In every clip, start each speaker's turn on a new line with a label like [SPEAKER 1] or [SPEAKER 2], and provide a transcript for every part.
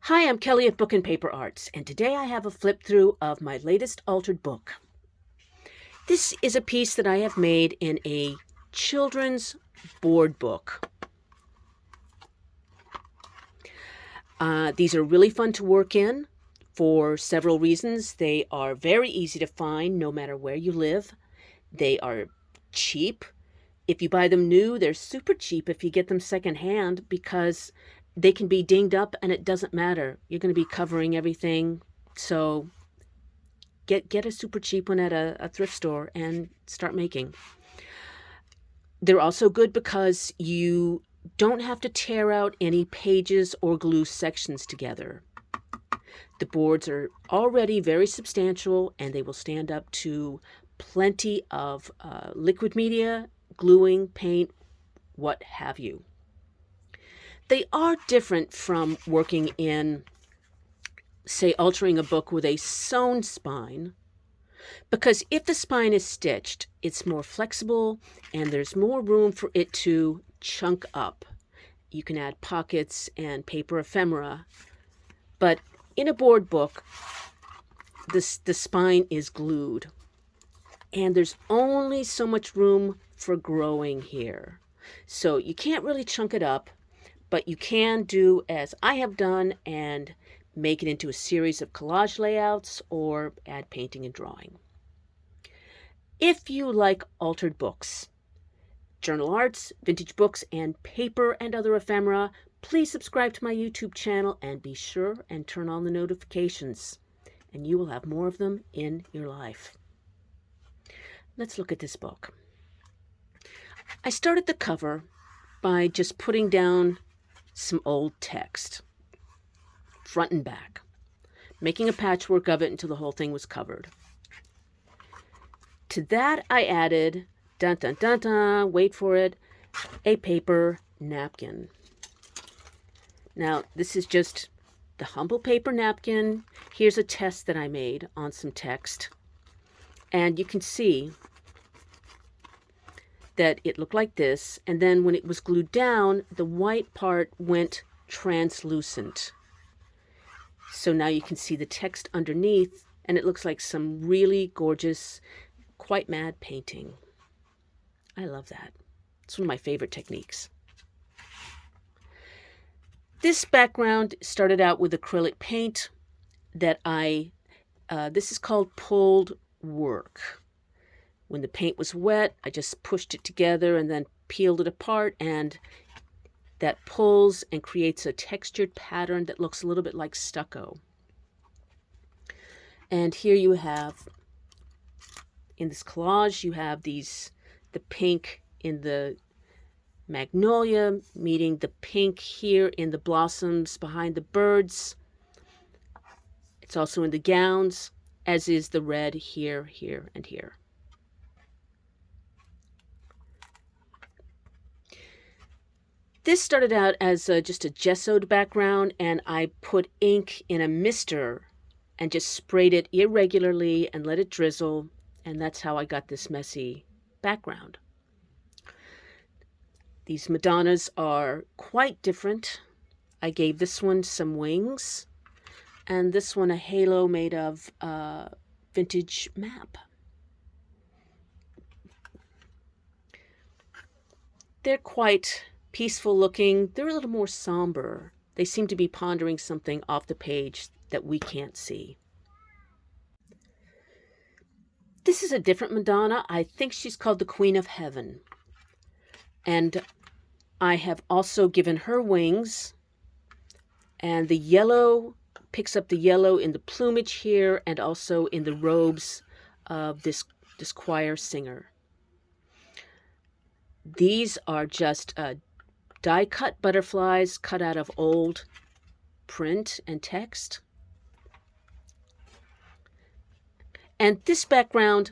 [SPEAKER 1] Hi, I'm Kelly at Book and Paper Arts, and today I have a flip through of my latest altered book. This is a piece that I have made in a children's board book. These are really fun to work in for several reasons. They are very easy to find no matter where you live. They are cheap. If you buy them new, they're super cheap if you get them secondhand because they can be dinged up and it doesn't matter. You're going to be covering everything. So get a super cheap one at a thrift store and start making. They're also good because you don't have to tear out any pages or glue sections together. The boards are already very substantial and they will stand up to plenty of liquid media, gluing, paint, what have you. They are different from working in, say, altering a book with a sewn spine, because if the spine is stitched, it's more flexible and there's more room for it to chunk up. You can add pockets and paper ephemera, but in a board book, the spine is glued, and there's only so much room for growing here. So you can't really chunk it up, but you can do as I have done and make it into a series of collage layouts or add painting and drawing. If you like altered books, journal arts, vintage books, and paper and other ephemera, please subscribe to my YouTube channel and be sure and turn on the notifications, and you will have more of them in your life. Let's look at this book. I started the cover by just putting down some old text, front and back, making a patchwork of it until the whole thing was covered. To that I added, dun dun dun dun, wait for it, a paper napkin. Now this is just the humble paper napkin. Here's a test that I made on some text, and you can see that it looked like this, and then when it was glued down, the white part went translucent. So now you can see the text underneath, and it looks like some really gorgeous, quite mad painting. I love that. It's one of my favorite techniques. This background started out with acrylic paint that this is called pulled work. When the paint was wet, I just pushed it together and then peeled it apart, and that pulls and creates a textured pattern that looks a little bit like stucco. And here you have, in this collage, you have the pink in the magnolia meeting the pink here in the blossoms behind the birds. It's also in the gowns, as is the red here, here, and here. This started out as just a gessoed background, and I put ink in a mister and just sprayed it irregularly and let it drizzle, and that's how I got this messy background. These Madonnas are quite different. I gave this one some wings, and this one a halo made of vintage map. They're quite peaceful looking. They're a little more somber. They seem to be pondering something off the page that we can't see. This is a different Madonna. I think she's called the Queen of Heaven. And I have also given her wings. And the yellow picks up the yellow in the plumage here and also in the robes of this choir singer. These are just die-cut butterflies cut out of old print and text. And this background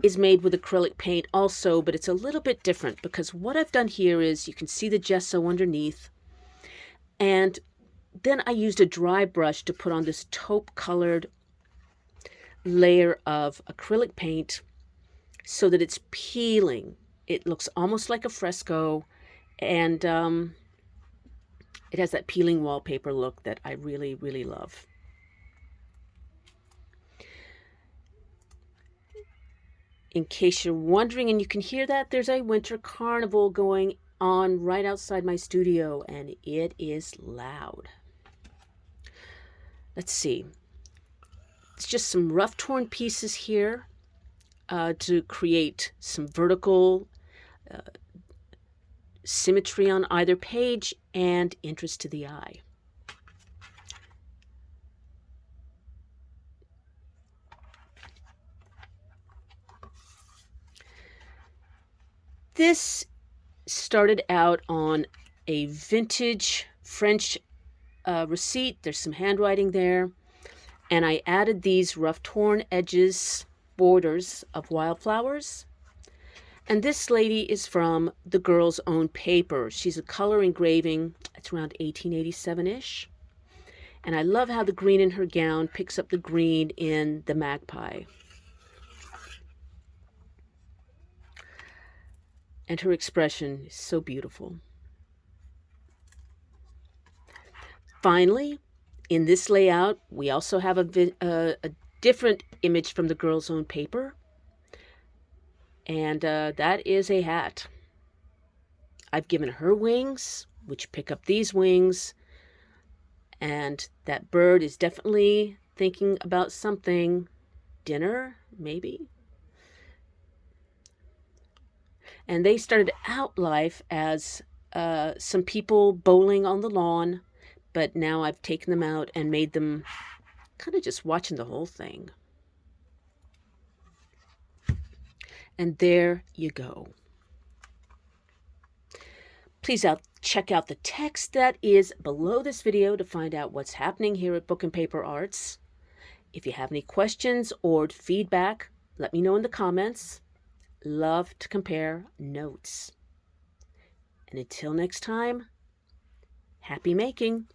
[SPEAKER 1] is made with acrylic paint also, but it's a little bit different because what I've done here is you can see the gesso underneath, and then I used a dry brush to put on this taupe-colored layer of acrylic paint so that it's peeling. It looks almost like a fresco, and It has that peeling wallpaper look that I really, really love. In case you're wondering, and you can hear that, there's a winter carnival going on right outside my studio, and it is loud. Let's see. It's just some rough torn pieces here to create some vertical symmetry on either page and interest to the eye. This started out on a vintage French receipt. There's some handwriting there. And I added these rough torn edges, borders of wildflowers. And this lady is from the Girl's Own Paper. She's a color engraving. It's around 1887-ish. And I love how the green in her gown picks up the green in the magpie. And her expression is so beautiful. Finally, in this layout, we also have a different image from the Girl's Own Paper. And that is a hat. I've given her wings, which pick up these wings. And that bird is definitely thinking about something. Dinner, maybe? And they started out life as some people bowling on the lawn, but now I've taken them out and made them kind of just watching the whole thing. And there you go. Please check out the text that is below this video to find out what's happening here at Book and Paper Arts. If you have any questions or feedback, let me know in the comments. Love to compare notes. And until next time, happy making!